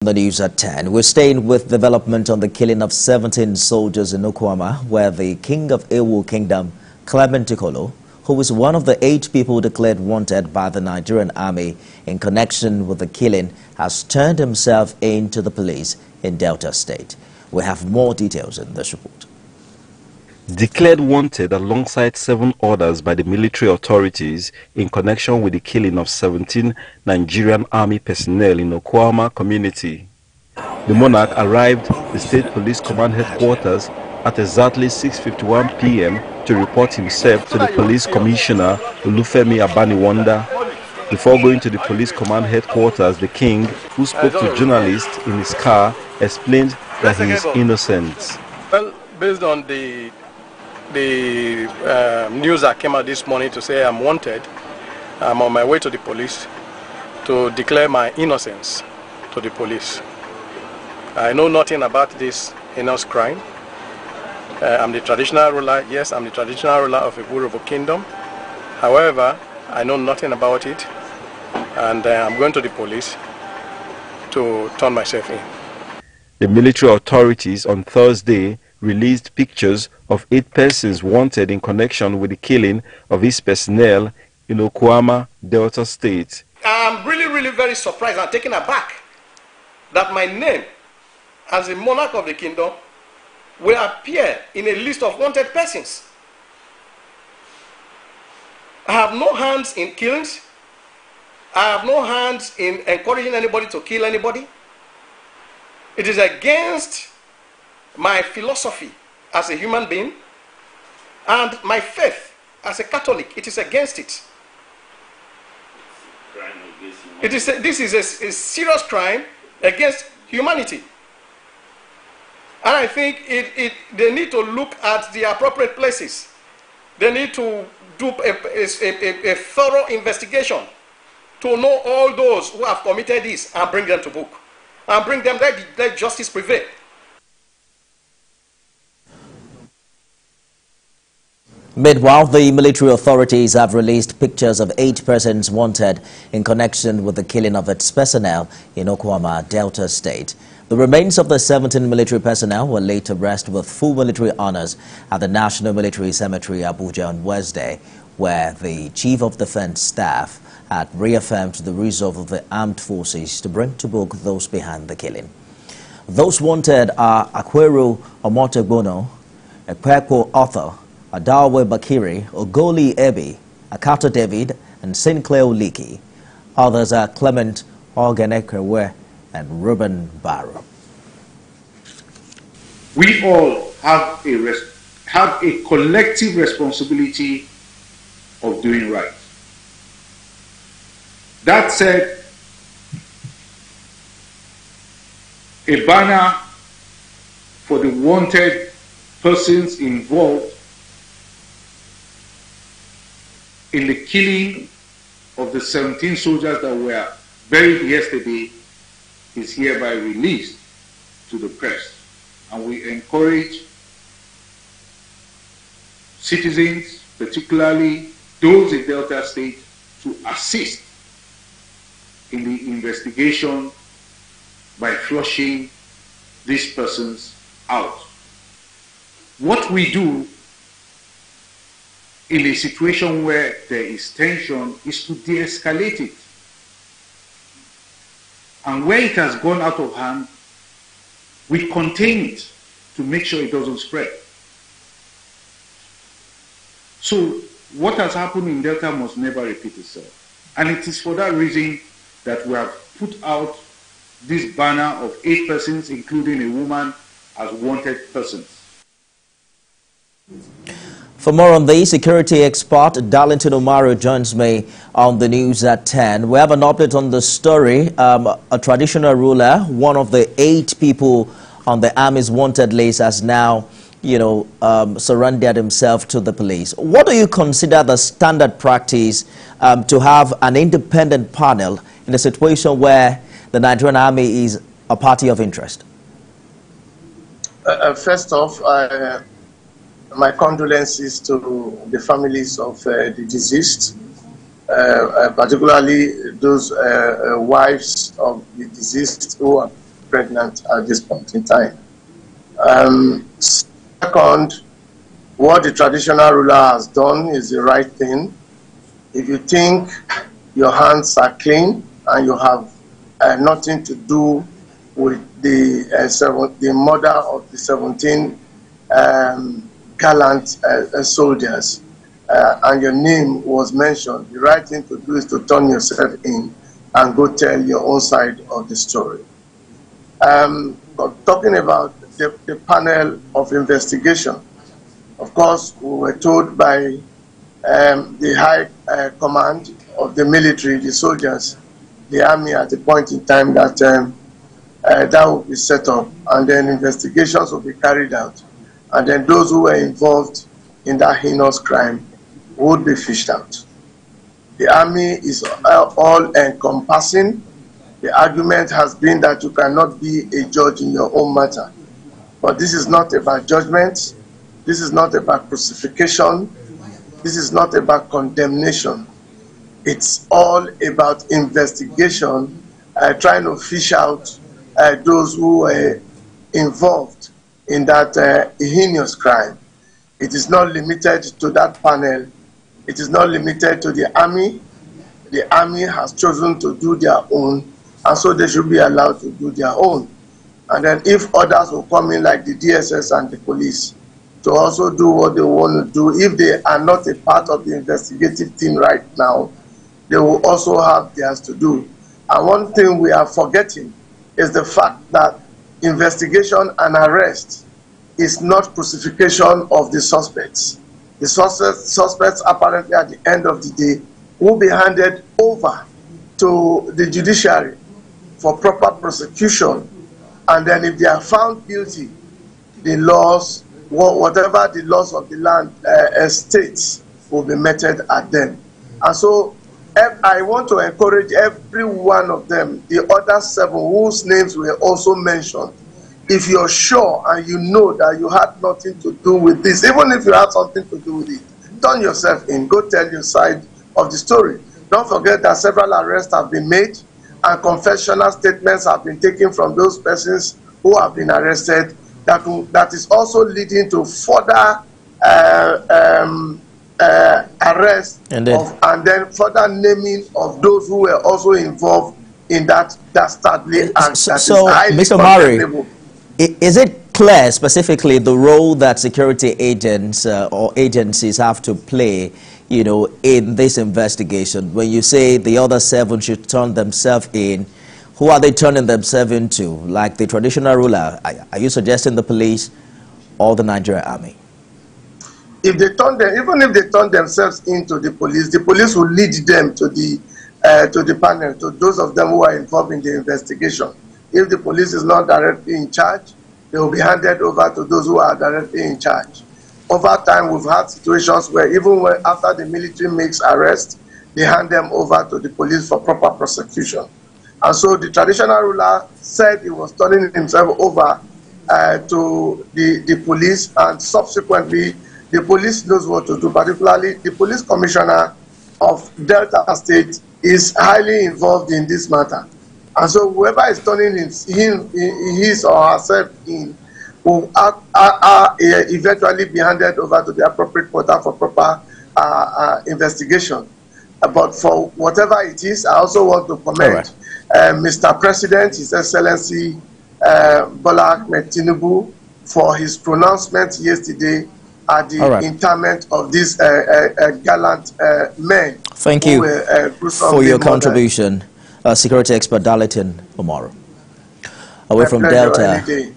The news at 10. We're staying with development on the killing of 17 soldiers in Okwama, where the king of Ewu Kingdom, Clement Tikolo, who is one of the 8 people declared wanted by the Nigerian army in connection with the killing, has turned himself in to the police in Delta State. We have more details in this report. Declared wanted alongside 7 others by the military authorities in connection with the killing of 17 Nigerian army personnel in Okwama community. The monarch arrived the state police command headquarters at exactly 6:51 p.m. to report himself to the police commissioner Olufemi Abaniwanda. Before going to the police command headquarters, the king, who spoke to journalists in his car, explained that he is innocent. Well, based on the news that came out this morning to say I'm wanted, I'm on my way to the police to declare my innocence to the police. I know nothing about this heinous crime. I'm the traditional ruler. Yes, I'm the traditional ruler of Ewu Kingdom. However, I know nothing about it, and I'm going to the police to turn myself in. The military authorities on Thursday released pictures of 8 persons wanted in connection with the killing of his personnel in Okwama, Delta State. I'm really very surprised and taken aback that my name as a monarch of the kingdom will appear in a list of wanted persons. I have no hands in killings. I have no hands in encouraging anybody to kill anybody. It is against my philosophy as a human being and my faith as a Catholic. It is against it. This is a serious crime against humanity. And I think they need to look at the appropriate places. They need to do a thorough investigation to know all those who have committed this and bring them to book. And bring them, let justice prevail. Meanwhile, the military authorities have released pictures of 8 persons wanted in connection with the killing of its personnel in Okwama, Delta State. The remains of the 17 military personnel were laid to rest with full military honors at the National Military Cemetery, Abuja, on Wednesday, where the Chief of Defense Staff had reaffirmed the resolve of the armed forces to bring to book those behind the killing. Those wanted are Akwero Omotegbono, Ekpekpo Arthur, Adawe Bakiri, Ogoli Ebi, Akato David, and Sinclair Oliki. Others are Clement Ogenekrewe and Ruben Barrow. We all have a collective responsibility of doing right. That said, a banner for the wanted persons involved in the killing of the 17 soldiers that were buried yesterday is hereby released to the press. And we encourage citizens, particularly those in Delta State, to assist in the investigation by flushing these persons out. What we do in a situation where there is tension is to de-escalate it. And where it has gone out of hand, we contain it to make sure it doesn't spread. So what has happened in Delta must never repeat itself. And it is for that reason that we have put out this banner of 8 persons, including a woman, as wanted persons. For more on this, security expert Darlington Omaru joins me on the news at 10. We have an update on the story. A traditional ruler, one of the 8 people on the Army's wanted list, has now, surrendered himself to the police. What do you consider the standard practice to have an independent panel in a situation where the Nigerian Army is a party of interest? First off, my condolences to the families of the deceased, particularly those wives of the deceased who pregnant at this point in time. Second, what the traditional ruler has done is the right thing. If you think your hands are clean and you have nothing to do with the murder of the 17 gallant soldiers, and your name was mentioned, the right thing to do is to turn yourself in and go tell your own side of the story. But talking about the panel of investigation, of course, we were told by the high command of the military, the soldiers, the army at a point in time that that will be set up, and then investigations will be carried out, and then those who were involved in that heinous crime would be fished out. The army is all-encompassing. The argument has been that you cannot be a judge in your own matter. But this is not about judgment. This is not about crucifixion. This is not about condemnation. It's all about investigation, trying to fish out those who were involved in that heinous crime. It is not limited to that panel. It is not limited to the army. The army has chosen to do their own, and so they should be allowed to do their own. And then if others will come in, like the DSS and the police, to also do what they want to do, if they are not a part of the investigative team right now, they will also have theirs to do. And one thing we are forgetting is the fact that investigation and arrest is not crucifixion of the suspects. The suspects apparently at the end of the day will be handed over to the judiciary for proper prosecution, and then if they are found guilty, the laws, whatever the laws of the land states, will be meted at them. And so I want to encourage every one of them, the other 7 whose names were also mentioned, if you're sure and you know that you had nothing to do with this, even if you had something to do with it, turn yourself in, go tell your side of the story. Don't forget that several arrests have been made and confessional statements have been taken from those persons who have been arrested. That is also leading to further arrest and then further naming of those who were also involved in that dastardly act. So, Mr. Murray, is it clear specifically the role that security agents or agencies have to play, you know, in this investigation? When you say the other 7 should turn themselves in, who are they turning themselves into? Like the traditional ruler, are you suggesting the police or the Nigerian army? If they turn them, even if they turn themselves into the police will lead them to the panel, to those of them who are involved in the investigation. If the police is not directly in charge, they will be handed over to those who are directly in charge. Over time, we've had situations where even after the military makes arrests, they hand them over to the police for proper prosecution. And so the traditional ruler said he was turning himself over to the police, and subsequently the police knows what to do. Particularly the police commissioner of Delta State is highly involved in this matter. And so whoever is turning his or herself in will eventually be handed over to the appropriate portal for proper investigation. But for whatever it is, I also want to commend Mr. President, His Excellency Bola Ahmed Tinubu, for his pronouncement yesterday at the interment of these gallant men. Thank you for your contribution. Security expert Darlington Omoro. Away from Delta.